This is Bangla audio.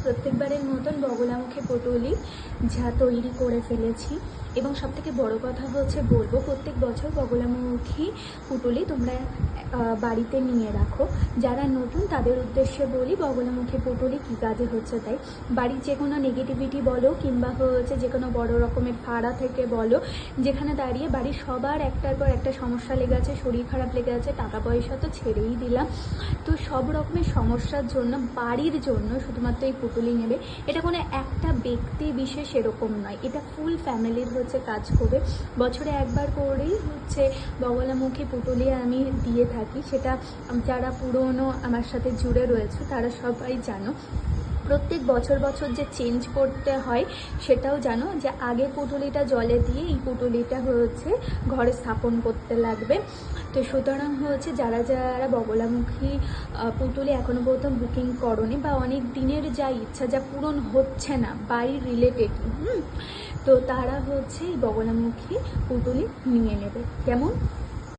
প্রত্যেকবারের মতন বগলামুখী পুঁটুলি যা তৈরি করে ফেলেছি। এবং সবথেকে বড় কথা হচ্ছে বলবো, প্রত্যেক বছর বগলামুখী পুঁটুলি তোমরা বাড়িতে নিয়ে রাখো। যারা নতুন তাদের উদ্দেশ্যে বলি, বগলামুখী পুঁটুলি কী কাজে হচ্ছে তাই। বাড়ির যে কোনো নেগেটিভিটি বলো কিংবা হচ্ছে যে কোনো বড়ো রকমের ফাড়া থেকে বলো, যেখানে দাঁড়িয়ে বাড়ির সবার একটার পর একটা সমস্যা লেগে আছে, শরীর খারাপ লেগে আছে, টাকা পয়সা তো ছেড়েই দিলাম, তো সব রকমের সমস্যার জন্য বাড়ির জন্য শুধুমাত্র এই পুঁটুলি নেবে। এটা কোনো একটা ব্যক্তি বিশেষ এরকম নয়, এটা ফুল ফ্যামিলির হচ্ছে কাজ করবে। বছরে একবার করেই হচ্ছে বগলামুখী পুঁটুলি আমি দিয়ে থাকি, সেটা যারা পুরনো আমার সাথে জুড়ে রয়েছে তারা সবাই জানো। প্রত্যেক বছর বছর যে চেঞ্জ করতে হয় সেটাও জানো, যে আগে পুঁটুলিটা জলে দিয়ে এই পুঁটুলিটা হচ্ছে ঘরে স্থাপন করতে লাগবে। তো সুতরাং হচ্ছে যারা যারা বগলামুখী পুঁটুলি এখনও পর্যন্ত বুকিং করনি বা অনেক দিনের যা ইচ্ছা যা পূরণ হচ্ছে না বাড়ির রিলেটেড, তো তারা হচ্ছে এই বগলামুখী পুঁটুলি নিয়ে নেবে। কেমন?